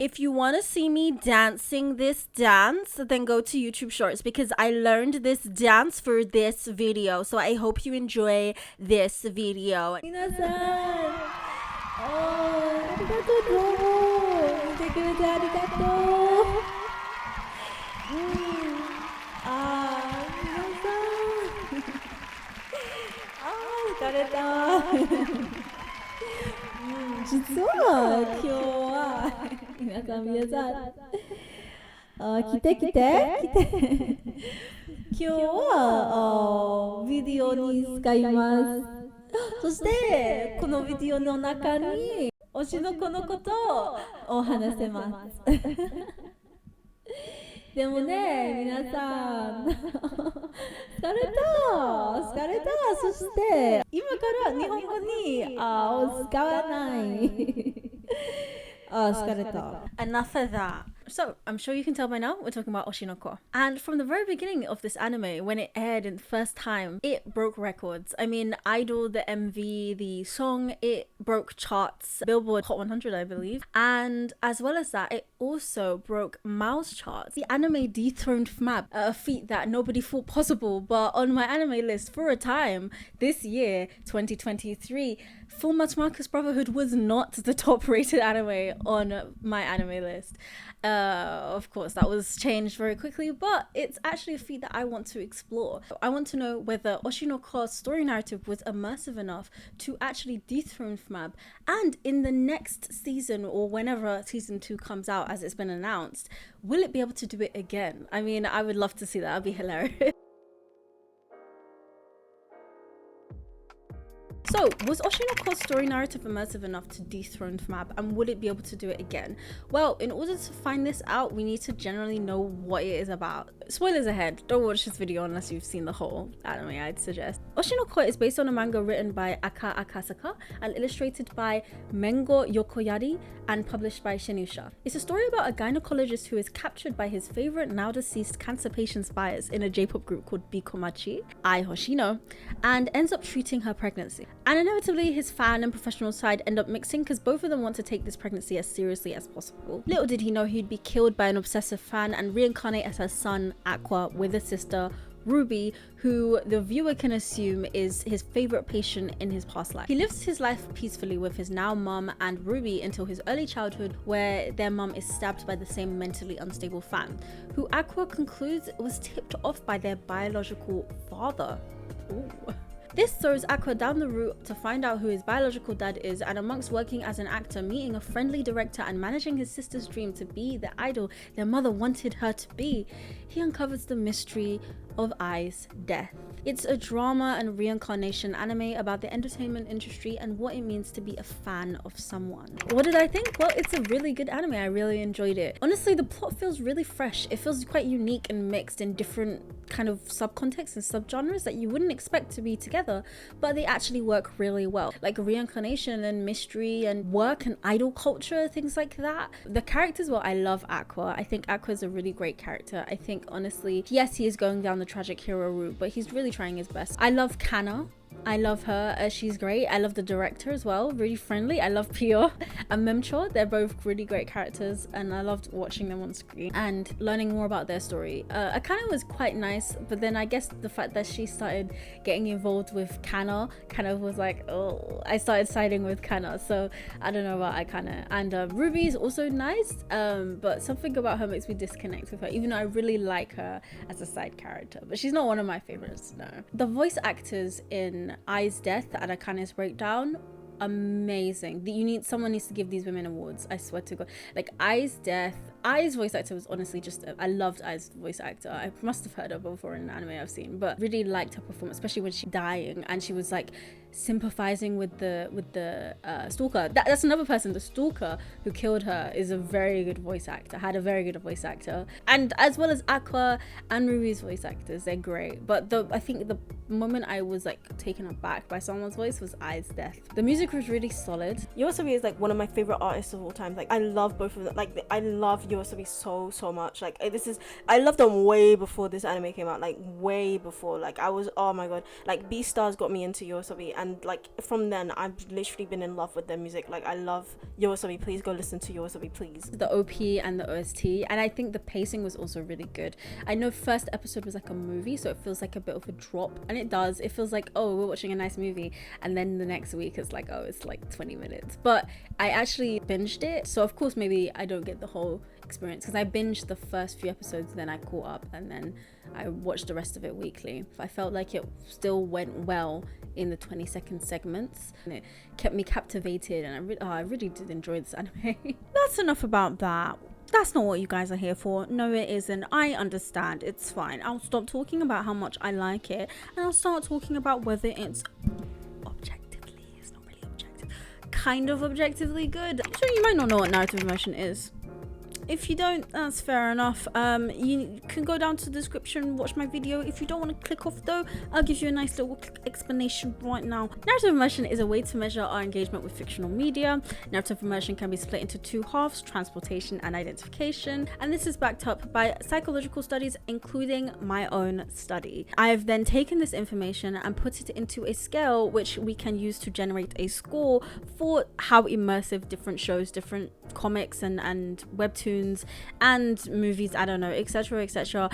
If you want to see me dancing this dance, then go to YouTube Shorts because I learned this dance for this video. So I hope you enjoy this video. 皆さん、ありがとう、どうも。見てくれてありがとう。疲れた。実は今日は皆さん来て今日はビデオに使います。そしてこのビデオの中に推しの子のことを話せます。でもね、皆さん疲れた。そして今から日本語に使わない。疲れた。Enough of that. So, I'm sure you can tell by now, we're talking about Oshi no Ko. And from the very beginning of this anime, when it aired in the first time, it broke records. I mean, Idol, the MV, the song, it broke charts, Billboard Hot 100, I believe. And as well as that, it also broke mouse charts. The anime dethroned FMAB, a feat that nobody thought possible. But on my anime list for a time, this year, 2023, Full Metal Alchemist Brotherhood was not the top rated anime on my anime list. Of course, that was changed very quickly, but it's actually a feat that I want to explore. I want to know whether Oshi no Ko's story narrative was immersive enough to actually dethrone FMAB, and in the next season, or whenever season 2 comes out, as it's been announced, will it be able to do it again? I mean, I would love to see that. That'd be hilarious. So, was Oshi no Ko's story narrative immersive enough to dethrone FMAB, and would it be able to do it again? Well, in order to find this out, we need to generally know what it is about. Spoilers ahead, don't watch this video unless you've seen the whole anime, I'd suggest. Oshi no Ko is based on a manga written by Aka Akasaka and illustrated by Mengo Yokoyari and published by Shinusha. It's a story about a gynecologist who is captured by his favorite now deceased cancer patient's bias in a J-pop group called Bikomachi, Ai Hoshino, and ends up treating her pregnancy. And inevitably his fan and professional side end up mixing because both of them want to take this pregnancy as seriously as possible. Little did he know he'd be killed by an obsessive fan and reincarnate as her son Aqua with a sister Ruby, who the viewer can assume is his favorite patient in his past life. He lives his life peacefully with his now mum and Ruby until his early childhood, where their mum is stabbed by the same mentally unstable fan, who Aqua concludes was tipped off by their biological father. Ooh. This throws Aqua down the route to find out who his biological dad is, and amongst working as an actor, meeting a friendly director and managing his sister's dream to be the idol their mother wanted her to be, he uncovers the mystery of Ai's death. It's a drama and reincarnation anime about the entertainment industry and what it means to be a fan of someone. What did I think? Well, it's a really good anime. I really enjoyed it. Honestly, the plot feels really fresh. It feels quite unique and mixed in different kind of subcontexts and subgenres that you wouldn't expect to be together, but they actually work really well. Like reincarnation and mystery and work and idol culture, things like that. The characters, well, I love Aqua. I think Aqua is a really great character. I think honestly, yes, he is going down the tragic hero route, but he's really trying his best. I love Kana. I love her, she's great. I love the director as well, really friendly. I love Pio and Memcho, they're both really great characters and I loved watching them on screen and learning more about their story. Akana was quite nice, but then I guess the fact that she started getting involved with Kana kind of was like, oh, I started siding with Kana, so I don't know about Akana. And Ruby is also nice, but something about her makes me disconnect with her, even though I really like her as a side character, but she's not one of my favorites, no. The voice actors in Ai's death and Akane's breakdown, amazing. Someone needs to give these women awards, I swear to God. Like Ai's death, Ai's voice actor was honestly just, I loved Ai's voice actor. I must have heard her before in an anime I've seen, but really liked her performance, especially when she's dying and she was like sympathizing with the stalker. That's another person, the stalker who killed her is a very good voice actor, had a very good voice actor, and as well as Aqua and Ruby's voice actors, they're great. But I think the moment I was like taken aback by someone's voice was Ai's death. The music music was really solid. YOASOBI is like one of my favorite artists of all time. Like I love both of them. Like I love YOASOBI so much. Like I loved them way before this anime came out, like way before. Like I was, oh my god, like Beastars got me into YOASOBI, and like from then I've literally been in love with their music. Like I love YOASOBI. Please go listen to YOASOBI, please. The OP and the OST, and I think the pacing was also really good. I know first episode was like a movie, so it feels like a bit of a drop, and it does. It feels like, oh, we're watching a nice movie, and then the next week it's like, oh, it's like 20 minutes. But I actually binged it, so of course maybe I don't get the whole experience because I binged the first few episodes, then I caught up, and then I watched the rest of it weekly. I felt like it still went well in the 20-second segments, and it kept me captivated, and I really did enjoy this anime. That's enough about that. That's not what you guys are here for. No, it isn't. I understand. It's fine. I'll stop talking about how much I like it, and I'll start talking about whether it's objectively, it's not really objective, kind of objectively good. So you might not know what narrative immersion is. If you don't, that's fair enough. You can go down to the description, watch my video. If you don't want to click off though, I'll give you a nice little explanation right now. Narrative immersion is a way to measure our engagement with fictional media. Narrative immersion can be split into two halves, transportation and identification, and this is backed up by psychological studies, including my own study. I've then taken this information and put it into a scale which we can use to generate a score for how immersive different shows, different comics and webtoons and movies, I don't know, etc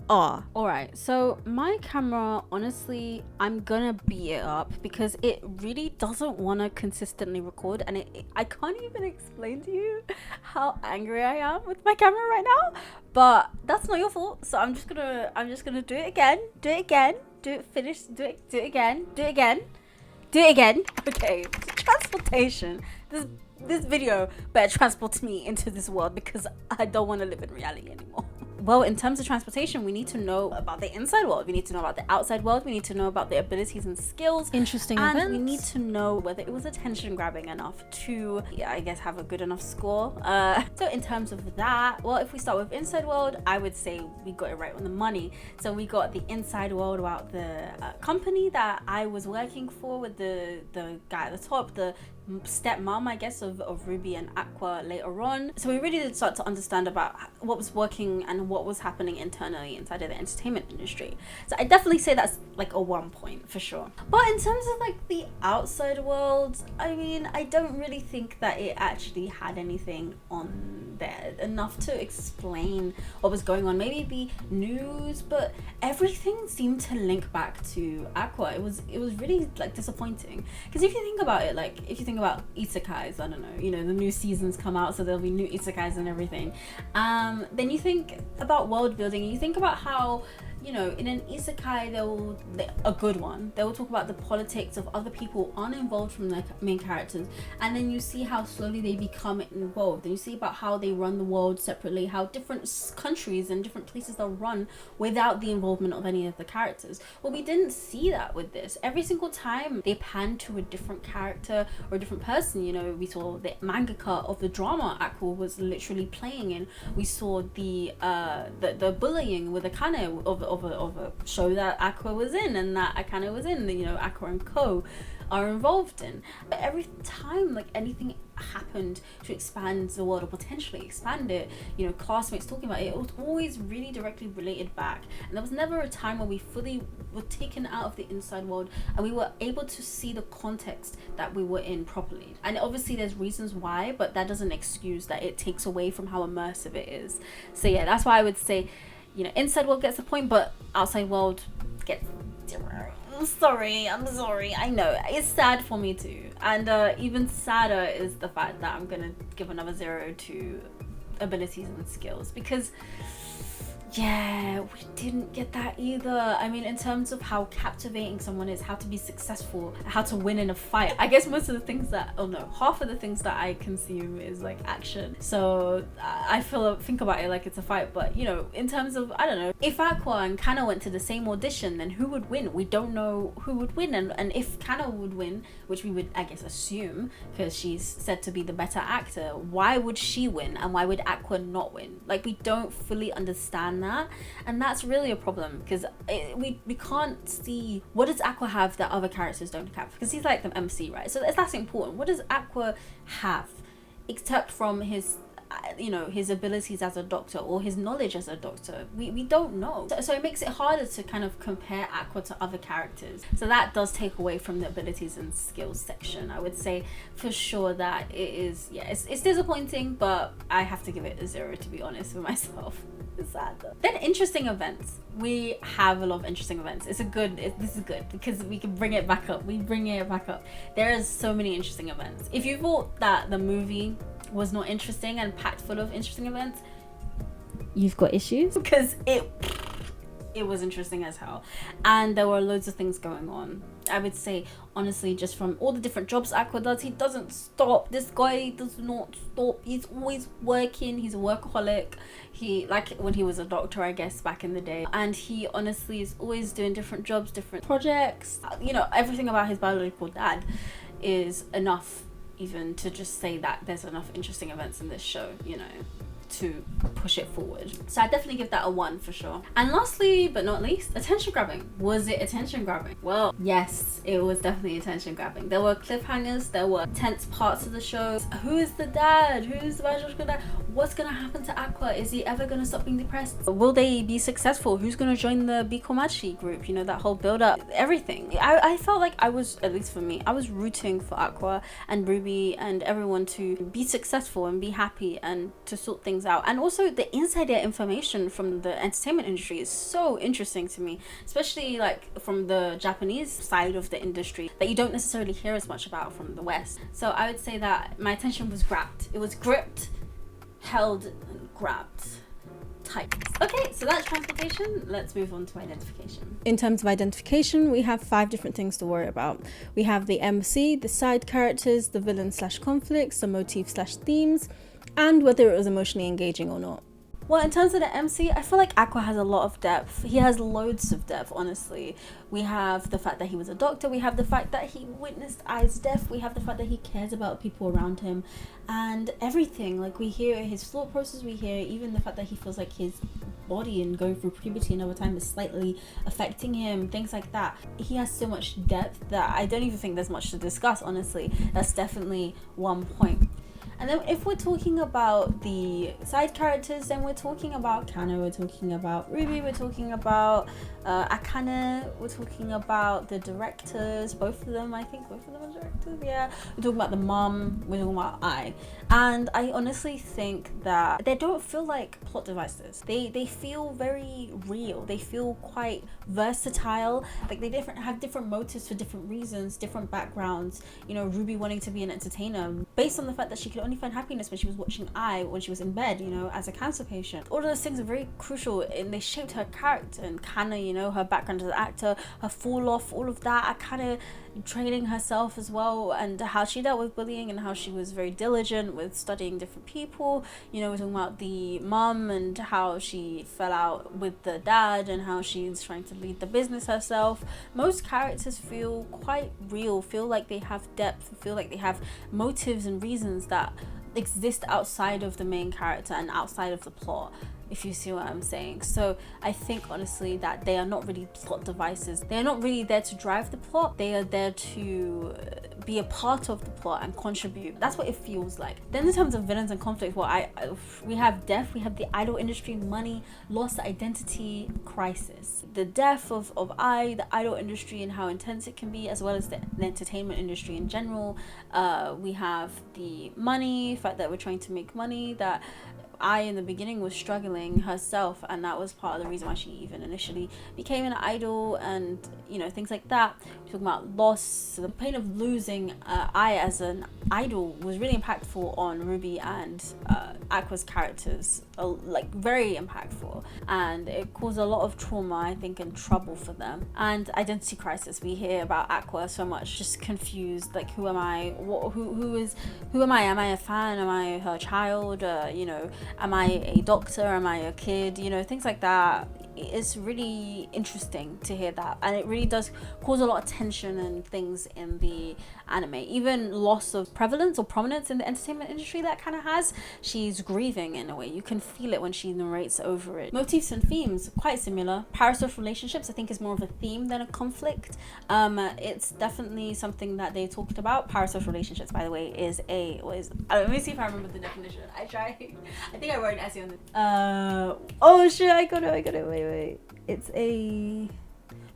are. Alright, so my camera, honestly, I'm gonna beat it up because it really doesn't want to consistently record, and I can't even explain to you how angry I am with my camera right now, but that's not your fault. So I'm just gonna do it again, finish, do it again. Okay, transportation. This video better transport me into this world because I don't want to live in reality anymore. Well, in terms of transportation, we need to know about the inside world, we need to know about the outside world, we need to know about the abilities and skills, interesting events, and we need to know whether it was attention grabbing enough to, yeah, I guess, have a good enough score. So in terms of that, well, if we start with inside world, I would say we got it right on the money. So we got the inside world about the company that I was working for with the guy at the top, the stepmom, I guess, of Ruby and Aqua later on. So we really did start to understand about what was working and what was happening internally inside of the entertainment industry. So I definitely say that's like a 1 point for sure. But in terms of like the outside world, I mean, I don't really think that it actually had anything on there enough to explain what was going on. Maybe the news, but everything seemed to link back to Aqua. It was really like disappointing, because if you think about it, like if you think about isekais, I don't know, you know, the new seasons come out, so there'll be new isekais and everything. Then you think about world building, and you think about how, you know, in an isekai, a good one, they will talk about the politics of other people uninvolved from the main characters, and then you see how slowly they become involved, and you see about how they run the world separately, how different countries and different places they'll run without the involvement of any of the characters. Well, we didn't see that with this. Every single time they panned to a different character or a different person, you know, we saw the mangaka of the drama Aqua was literally playing in. We saw the bullying with Akane of a show that Aqua was in and that Akane was in, you know, Aqua and Co are involved in. But every time like anything happened to expand the world or potentially expand it, you know, classmates talking about it, it was always really directly related back, and there was never a time where we fully were taken out of the inside world and we were able to see the context that we were in properly. And obviously there's reasons why, but that doesn't excuse that it takes away from how immersive it is. So yeah, that's why I would say, you know, inside world gets a point, but outside world gets 0. I'm sorry, I know, it's sad for me too. And even sadder is the fact that I'm gonna give another 0 to abilities and skills, because yeah, we didn't get that either. I mean, in terms of how captivating someone is, how to be successful, how to win in a fight, I guess most of the things that, oh no, half of the things that I consume is like action. So I think about it like it's a fight. But you know, in terms of, I don't know, if Aqua and Kana went to the same audition, then who would win? We don't know who would win. And if Kana would win, which we would, I guess, assume, because she's said to be the better actor, why would she win and why would Aqua not win? Like, we don't fully understand that. that, and that's really a problem, because we can't see what does Aqua have that other characters don't have, because he's like the MC, right? So that's important. What does Aqua have except from his his abilities as a doctor or his knowledge as a doctor? We don't know, so it makes it harder to kind of compare Aqua to other characters. So that does take away from the abilities and skills section. I would say for sure that it is, yeah, it's disappointing, but I have to give it a 0, to be honest with myself. It's sad though. Then interesting events. We have a lot of interesting events. This is good because we can bring it back up. We bring it back up. There is so many interesting events. If you thought that the movie was not interesting and packed full of interesting events, you've got issues, because it was interesting as hell, and there were loads of things going on. I would say honestly, just from all the different jobs Aqua does, he doesn't stop. This guy does not stop. He's always working. He's a workaholic. He, like when he was a doctor, I guess, back in the day, and he honestly is always doing different jobs, different projects. Everything about his biological dad is enough even to just say that there's enough interesting events in this show, to push it forward. So I definitely give that a 1 for sure. And lastly but not least, attention grabbing. Was it attention grabbing? Well, yes, it was definitely attention grabbing. There were cliffhangers, there were tense parts of the show. Who is the dad? Who's the biological dad? What's gonna happen to Aqua? Is he ever gonna stop being depressed? Will they be successful? Who's gonna join the Bikomachi group? That whole build up, everything. I felt like I was, at least for me, I was rooting for Aqua and Ruby and everyone to be successful and be happy and to sort things out. And also the insider information from the entertainment industry is so interesting to me, especially like from the Japanese side of the industry that you don't necessarily hear as much about from the West. So I would say that my attention was grabbed. It was gripped, held, and grabbed tight. Okay, so that's transportation. Let's move on to identification. In terms of identification, we have 5 different things to worry about. We have the MC, the side characters, the villain / conflicts, the motif / themes, and whether it was emotionally engaging or not. Well, in terms of the MC, I feel like Aqua has a lot of depth. He has loads of depth, honestly. We have the fact that he was a doctor. We have the fact that he witnessed Ai's death. We have the fact that he cares about people around him and everything. Like, we hear his thought process. We hear even the fact that he feels like his body and going through puberty another time is slightly affecting him, things like that. He has so much depth that I don't even think there's much to discuss, honestly. That's definitely 1 point. And then if we're talking about the side characters, then we're talking about Kana, we're talking about Ruby, we're talking about Akane, we're talking about the directors, both of them, I think both of them are directors, yeah. We're talking about the mom, we're talking about Ai. And I honestly think that they don't feel like plot devices. They feel very real. They feel quite versatile. Like they have different motives for different reasons, different backgrounds. Ruby wanting to be an entertainer based on the fact that she could only find happiness when she was watching Ai when she was in bed, as a cancer patient. All of those things are very crucial and they shaped her character. And Kana, her background as an actor, her fall off, all of that, Kana training herself as well, and how she dealt with bullying and how she was very diligent with studying different people. We're talking about the mom and how she fell out with the dad and how she's trying to lead the business herself. Most characters feel quite real, feel like they have depth, feel like they have motives and reasons that exist outside of the main character and outside of the plot, if you see what I'm saying. So I think honestly that they are not really plot devices. They are not really there to drive the plot. They are there to be a part of the plot and contribute. That's what it feels like. Then in terms of villains and conflict, well, we have death, we have the idol industry, money, lost identity, crisis. The death of Ai, the idol industry and how intense it can be, as well as the entertainment industry in general. We have the money, the fact that we're trying to make money, that Ai in the beginning was struggling herself, and that was part of the reason why she even initially became an idol, and things like that. We're talking about loss. So the pain of losing Ai as an idol was really impactful on Ruby and Aqua's characters, like very impactful, and it caused a lot of trauma, I think, and trouble for them. And identity crisis, we hear about Aqua so much, just confused, like who am I, who am I a fan, am I her child, am I a doctor, am I a kid, things like that. it's really interesting to hear that, and it really does cause a lot of tension and things in the anime, even loss of prevalence or prominence in the entertainment industry that kind of has. She's grieving in a way, you can feel it when she narrates over it. Motifs and themes quite similar. Parasocial relationships I think is more of a theme than a conflict. It's definitely something that they talked about. Parasocial relationships, by the way, is let me see if I remember the definition. I think I wrote an essay on it. Oh shit, I got it, wait. It's a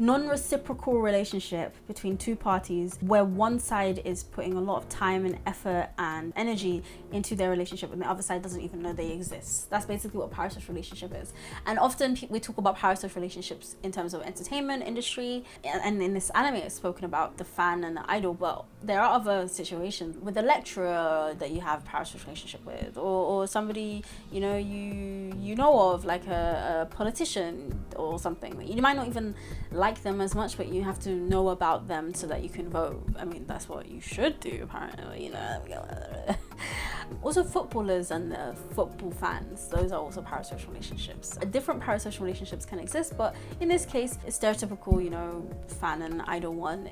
non-reciprocal relationship between two parties where one side is putting a lot of time and effort and energy into their relationship and the other side doesn't even know they exist. That's basically what a parasocial relationship is. And often we talk about parasocial relationships in terms of entertainment industry, and in this anime it's spoken about the fan and the idol, but there are other situations with a lecturer that you have a parasocial relationship with, or somebody you know of, like a politician or something. You might not even like them as much, but you have to know about them so that you can vote. I mean, that's what you should do, apparently, Also, footballers and football fans, those are also parasocial relationships. Different parasocial relationships can exist, but in this case, a stereotypical, fan and idol one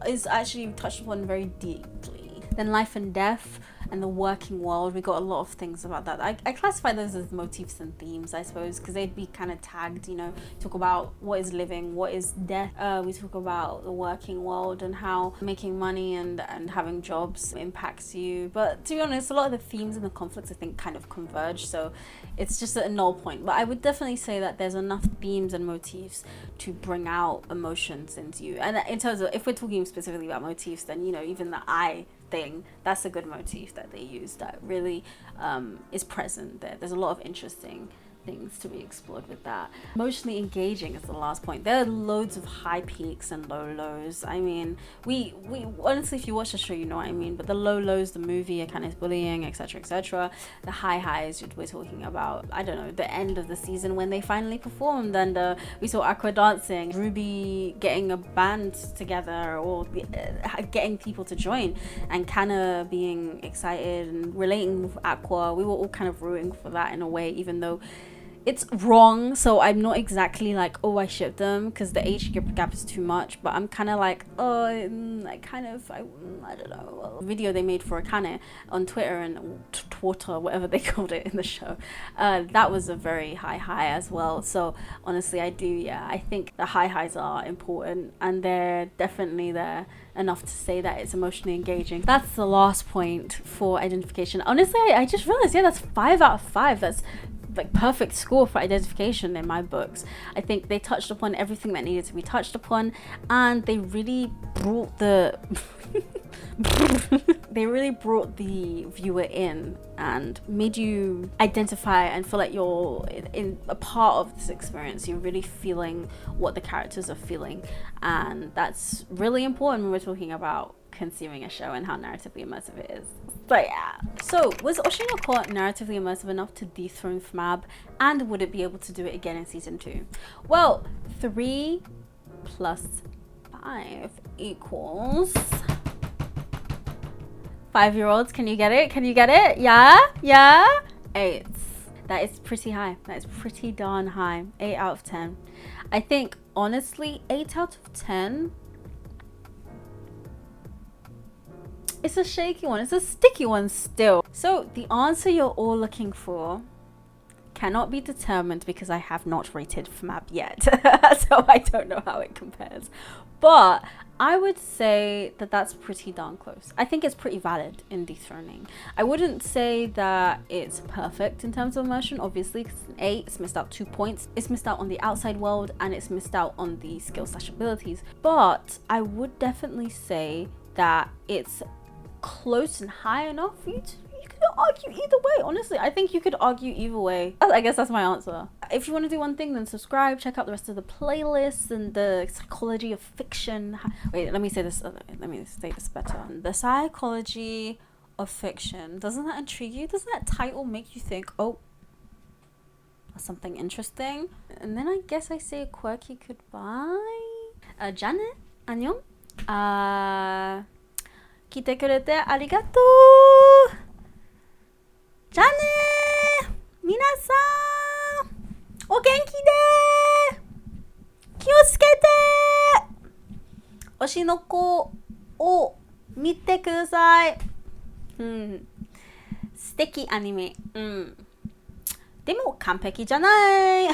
is actually touched upon very deeply. Then life and death and the working world, we got a lot of things about that. I classify those as motifs and themes, I suppose, because they'd be kind of tagged, talk about what is living, what is death. We talk about the working world and how making money and having jobs impacts you. But to be honest, a lot of the themes and the conflicts I think kind of converge, so it's just a null point. But I would definitely say that there's enough themes and motifs to bring out emotions into you. And in terms of, if we're talking specifically about motifs, then even the eye thing, that's a good motif that they use that really is present there. There's a lot of interesting things to be explored with that. Emotionally engaging is the last point. There are loads of high peaks and low lows. I mean, we honestly, if you watch the show, you know what I mean, but the low lows, the movie, Akane's bullying, etc. The high highs, we're talking about, I don't know, the end of the season when they finally performed, and we saw Aqua dancing, Ruby getting a band together, or getting people to join, and Kana being excited and relating with Aqua. We were all kind of rooting for that in a way, even though it's wrong. So I'm not exactly like, oh, I ship them, because the age gap is too much, but I'm kind of like, oh, I don't know. A video they made for Akane on Twitter and Twitter, whatever they called it in the show, that was a very high as well. So honestly, I think the highs are important, and they're definitely there enough to say that it's emotionally engaging. That's the last point for identification. Honestly, I just realized, that's 5 out of 5. That's like perfect score for identification in my books. I think they touched upon everything that needed to be touched upon, and they really brought the viewer in and made you identify and feel like you're in a part of this experience. You're really feeling what the characters are feeling, and that's really important when we're talking about consuming a show and how narratively immersive it is. But so was Oshi no Ko narratively immersive enough to dethrone FMAB, and would it be able to do it again in season 2? Well, 3 plus 5 equals 5-year-olds. Can you get it? Yeah 8. That is pretty high. That is pretty darn high. 8 out of 10. I think honestly 8 out of 10. It's a shaky one. It's a sticky one still. So the answer you're all looking for cannot be determined because I have not rated FMAB yet. So I don't know how it compares. But I would say that that's pretty darn close. I think it's pretty valid in dethroning. I wouldn't say that it's perfect in terms of immersion, obviously, because it's an 8, it's missed out 2 points. It's missed out on the outside world, and it's missed out on the skill/abilities. But I would definitely say that it's close and high enough for you could argue either way. Honestly, I think you could argue either way. I guess that's my answer. If you want to do one thing, then subscribe, check out the rest of the playlists and the psychology of fiction. Wait, let me say this better. The psychology of fiction, doesn't that intrigue you? Doesn't that title make you think, oh, something interesting? And then I guess I say a quirky goodbye. Janet, 안녕. 来てくれてありがとう。じゃあねー。皆さん、お元気でー。しの子を見てください。素敵アニメ。でも完璧じゃない。